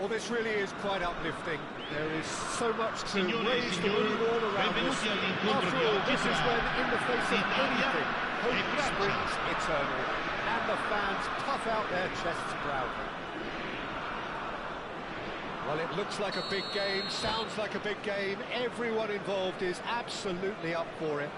Well, this really is quite uplifting. There is so much to raise the mood all around us. After all, this is when, in the face of anything, hope springs eternal, and the fans puff out their chests proudly. Well, it looks like a big game, sounds like a big game. Everyone involved is absolutely up for it.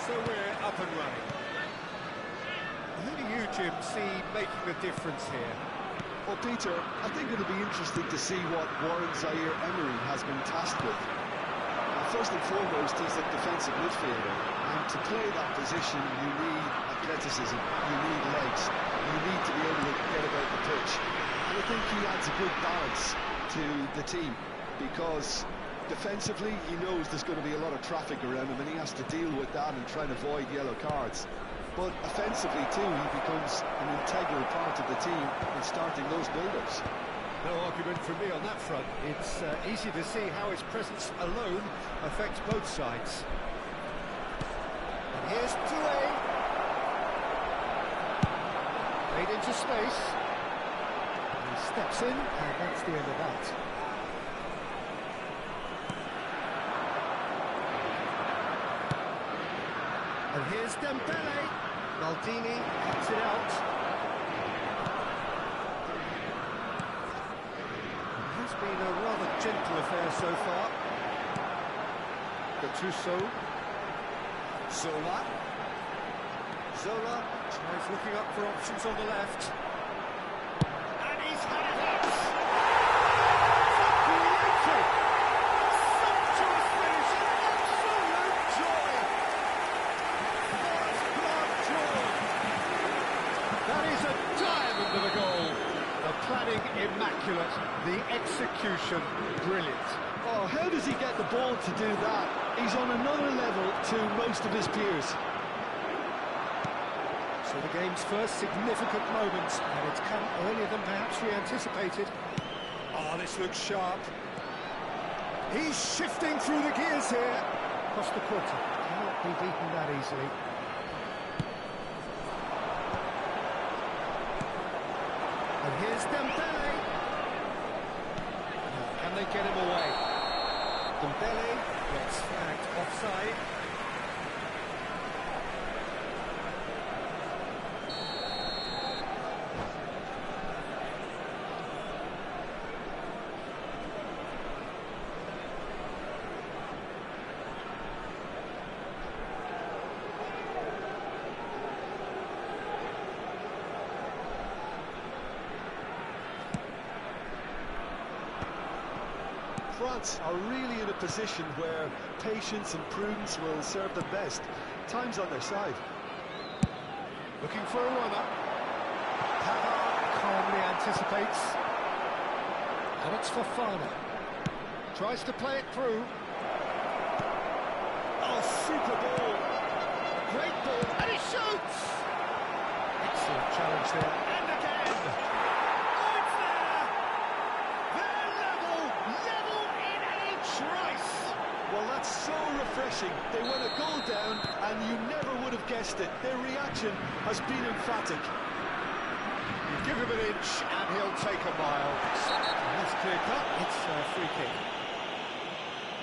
So we're up and running. Who do you, Jim, see making the difference here? Well, Peter, I think it'll be interesting to see what Warren Zaire-Emery has been tasked with. First and foremost, he's a defensive midfielder, and to play that position, you need athleticism, you need legs, you need to be able to get about the pitch. And I think he adds a good balance to the team, because defensively, he knows there's going to be a lot of traffic around him, and he has to deal with that and try and avoid yellow cards. But offensively, too, he becomes an integral part of the team in starting those build-ups. No argument from me on that front. It's easy to see how his presence alone affects both sides. And here's Touré. Made into space. He steps in, and that's the end of that. And here's Dembele. Maldini cuts it out. It has been a rather gentle affair so far. Gattuso. Zola. Zola tries looking up for options on the left. And he's had it out. Creative. Sumptuous finish. Absolute joy. That is a diamond of a goal. The planning immaculate, the execution brilliant. Oh, how does he get the ball to do that? He's on another level to most of his peers. So the game's first significant moment, and it's come earlier than perhaps we anticipated. Oh, this looks sharp. He's shifting through the gears here. Costa Curta cannot be beaten that easily. And here's Dembele. Can they get him away? Dembele gets flagged offside. France are really in a position where patience and prudence will serve them best. Time's on their side. Looking for a runner. Pavard calmly anticipates. And it's Fofana. Tries to play it through. Oh, super ball. Great ball. And he shoots! Excellent challenge there. And again! Oh, it's there! They're level in a trice! Well, that's so refreshing. They went a goal down, and you never would have guessed it. Their reaction has been emphatic. You give him an inch, and he'll take a mile. And that's clear cut. It's a free kick.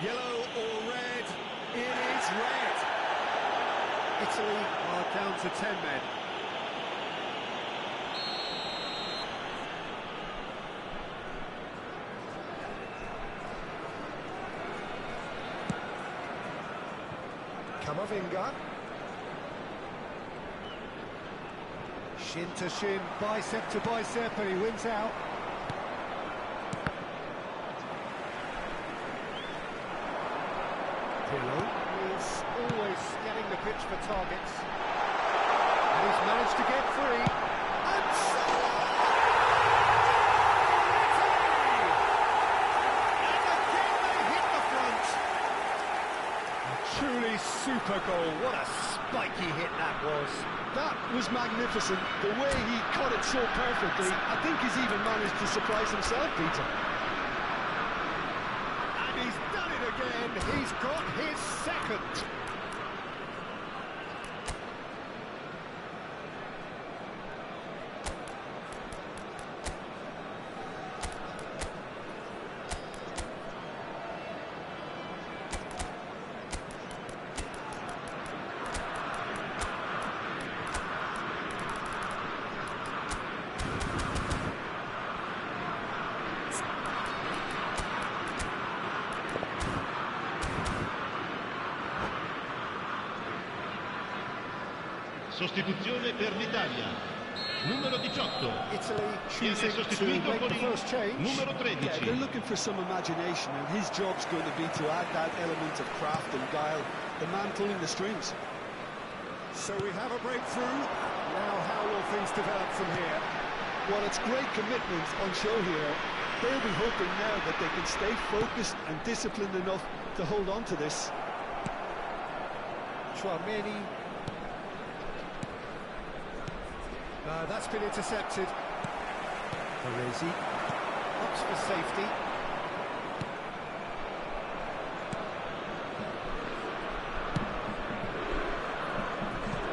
Yellow or red? It is red. Italy are down to 10 men. Camavinga. Shin to shin, bicep to bicep, and he wins out. Pirlo is always scanning the pitch for targets. And he's managed to get free. And and again they hit the front. Truly super goal. What a spiky hit that was. That was magnificent. The way he cut it so perfectly, I think he's even managed to surprise himself, Peter. And he's done it again. He's got his second. Sostituzione per l'Italia. Numero 18. Italy Viene choosing to sostituito make con the il first change. numero 13. Yeah, they're looking for some imagination, and his job's going to be to add that element of craft and guile, the man pulling the strings. So we have a breakthrough. Now how will things develop from here? Well, it's great commitment on show here. They'll be hoping now that they can stay focused and disciplined enough to hold on to this. Chouameni. That's been intercepted. Ribery opts for safety.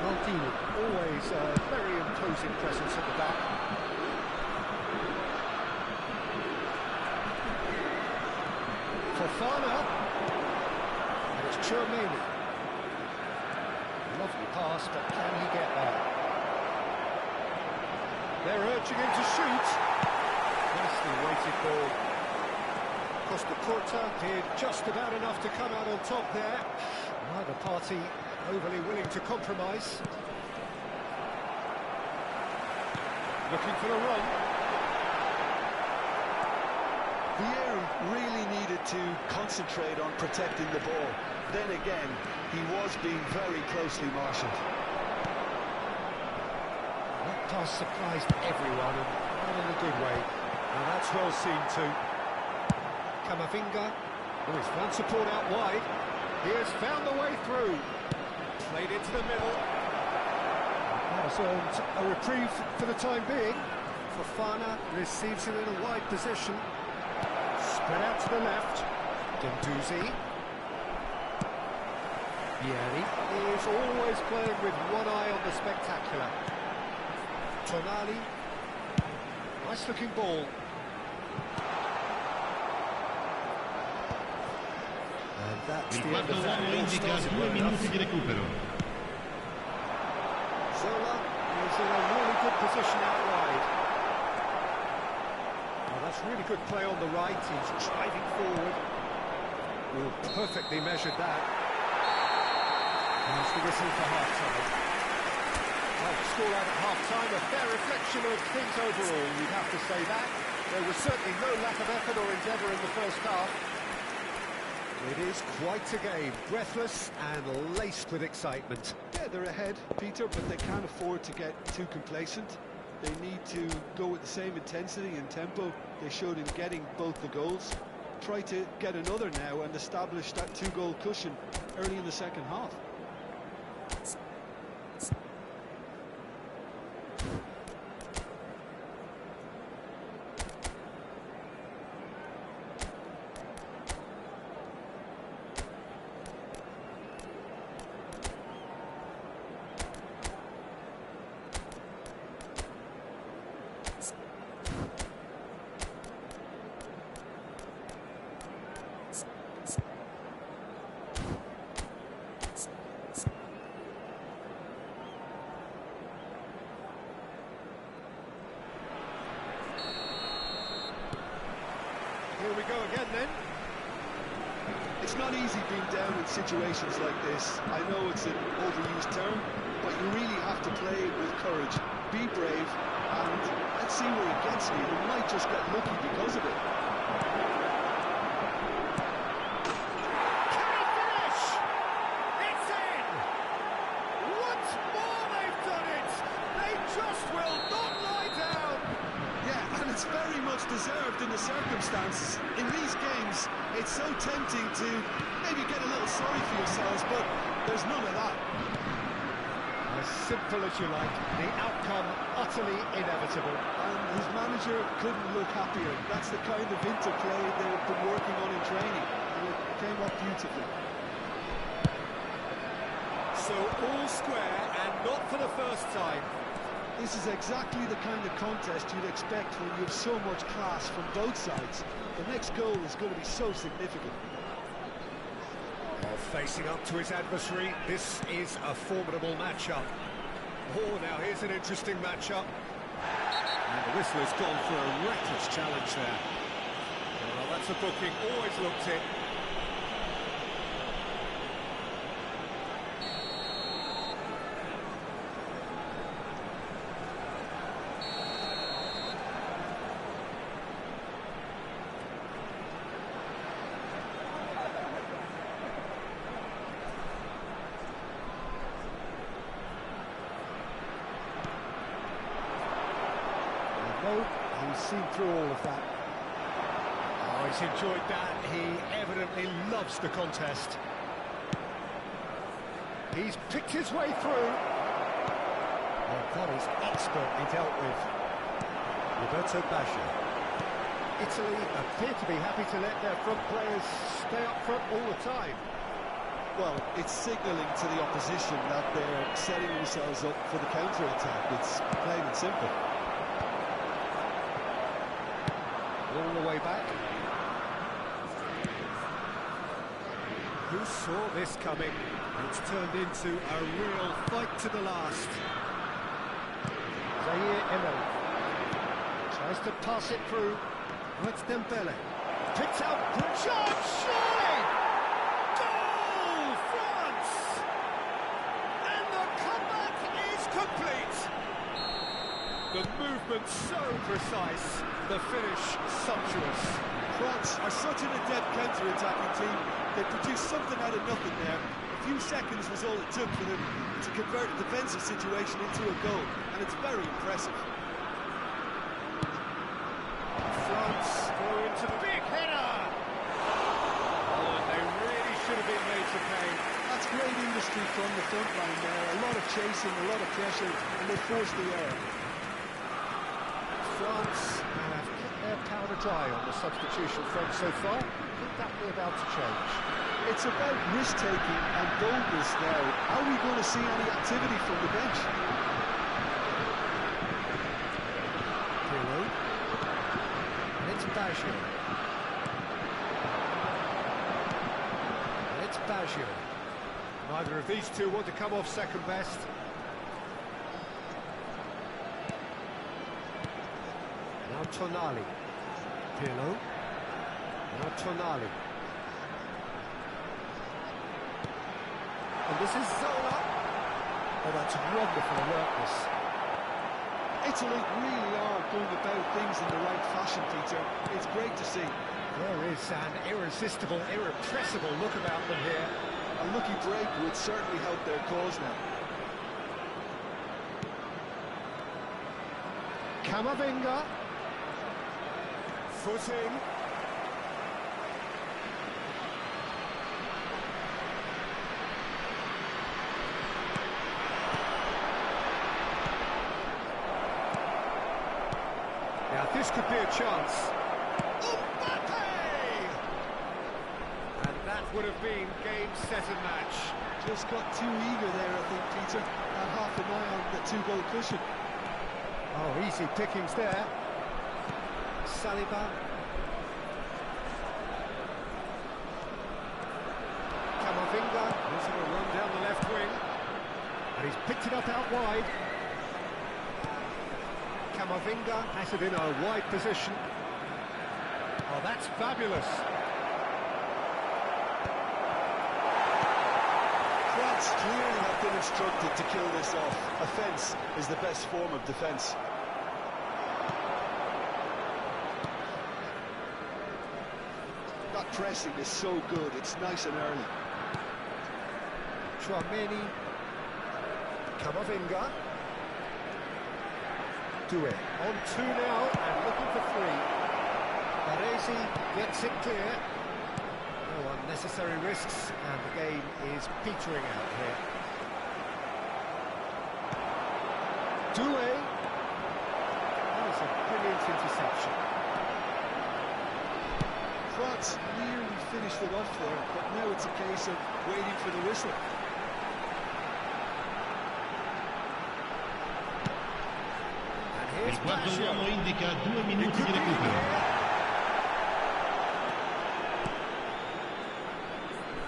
Maldini, always a very imposing presence at the back. Fofana. And it's Chouameni. Lovely pass, but can he get there? They're urging him to shoot. Nicely weighted ball. Costa Curta did just about enough to come out on top there. Neither party overly willing to compromise. Looking for a run. Ribery really needed to concentrate on protecting the ball. Then again, he was being very closely marshalled. That pass surprised everyone, and not in a good way. And that's well seen too. Camavinga, oh, he's found support out wide. He has found the way through. Played into the middle. Has earned a reprieve for the time being. Fofana receives it in a wide position. Spread out to the left. Guendouzi. Ribery is always playing with one eye on the spectacular. Tonali. Nice looking ball. And that's Il the end quarto of that. uomo It all indica started 2 well minuti enough. di recupero. Zola is in a really good position out wide. Well, that's really good play on the right. He's driving forward. Oh, perfectly measured that. And that's the whistle for half-time. Well, the score out at half-time, a fair reflection of things overall, you'd have to say that. There was certainly no lack of effort or endeavour in the first half. It is quite a game, breathless and laced with excitement. Yeah, they're ahead, Peter, but they can't afford to get too complacent. They need to go with the same intensity and tempo they showed in getting both the goals. Try to get another now and establish that two-goal cushion early in the second half. Here we go again then. It's not easy being down in situations like this. I know it's an overused term, but you really have to play with courage. Be brave, and let's see where he gets me. He might just get lucky because of it. Can he finish? It's in! Once more they've done it! They just will not lie down! Yeah, and it's very much deserved in the the circumstances. In these games, it's so tempting to maybe get a little sorry for yourselves, but there's none of that. As simple as you like, the outcome utterly inevitable. And his manager couldn't look happier. That's the kind of interplay they've been working on in training, and it came up beautifully. So all square, and not for the first time. This is exactly the kind of contest you'd expect when you have so much class from both sides. The next goal is going to be so significant. Facing up to his adversary, this is a formidable matchup. Oh, now here's an interesting matchup. And the whistle has gone for a reckless challenge there. Well, that's a booking, always looked it. He's seen through all of that. Oh, he's enjoyed that. He evidently loves the contest. He's picked his way through. Oh, that is expertly dealt with. Roberto Baggio. Italy appear to be happy to let their front players stay up front all the time. Well, it's signalling to the opposition that they're setting themselves up for the counter-attack. It's plain and simple. All the way back. Who saw this coming? It's turned into a real fight to the last. Emery tries to pass it through. Oh, it's Dembele. Picks out Bridget, surely! Goal, France! And the comeback is complete! The movement so precise, the finish sumptuous. France are such an adept counter-attacking team. They produced something out of nothing there. A few seconds was all it took for them to convert a defensive situation into a goal, and it's very impressive. France go into the big header! Oh, and they really should have been made to pay. That's great industry from the front line there. A lot of chasing, a lot of pressure, and they forced the error. France have kept their powder dry on the substitution front so far. Could that be about to change? It's about risk-taking and boldness now. Are we going to see any activity from the bench? Pirlo. And it's Baggio. And it's Baggio. Neither of these two want to come off second best. Now Tonali. Pirlo. Now Tonali. And this is Zola. Oh, that's wonderful alertness. Italy really are going about things in the right fashion, Peter. It's great to see. There is an irresistible, irrepressible look about them here. A lucky break would certainly help their cause now. Camavinga. Footing. Now this could be a chance. Mbappe! And that would have been game, set and match. Just got too eager there, I think, Peter. Had half an eye on the two-goal cushion. Oh, easy pickings there. Saliba. Camavinga. He's going to run down the left wing. And he's picked it up out wide. Camavinga has it in a wide position. Oh, that's fabulous. France clearly have been instructed to kill this off. Offence is the best form of defence. That pressing is so good, it's nice and early. Chouameni. Camavinga. Doué on two now and looking for three. Baresi gets it clear. No unnecessary risks, and the game is petering out here. Doué. That was a brilliant interception. France nearly finished it off there, but now it's a case of waiting for the whistle. And here's Il quarto Baggio. uomo indica 2 minuti di recupero.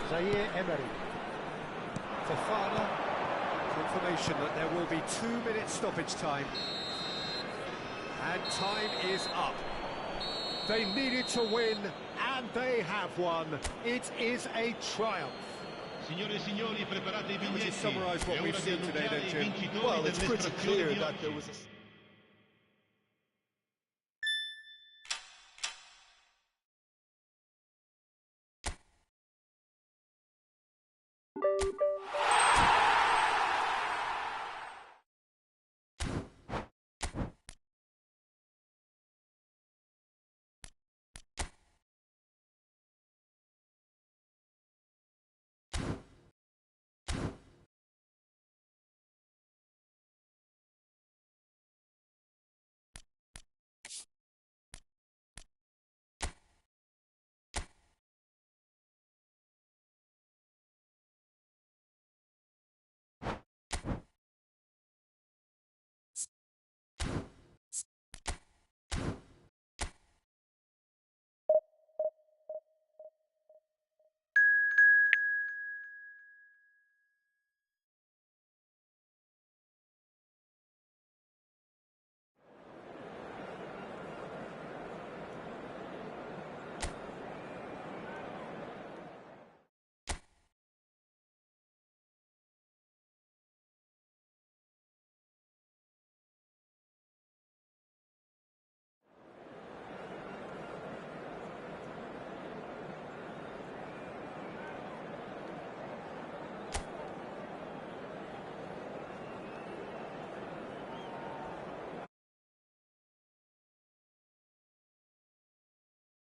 Zaire Emery. Fofana. Confirmation that there will be 2 minutes stoppage time. And time is up. They needed to win, and they have won. It is a triumph. Signore e signori, preparate I Would you biglietti. summarise what È we've ora di seen today, annunciare then, I Jim? vincitori Well, it's pretty dell'estrazione clear di that oggi. there was a...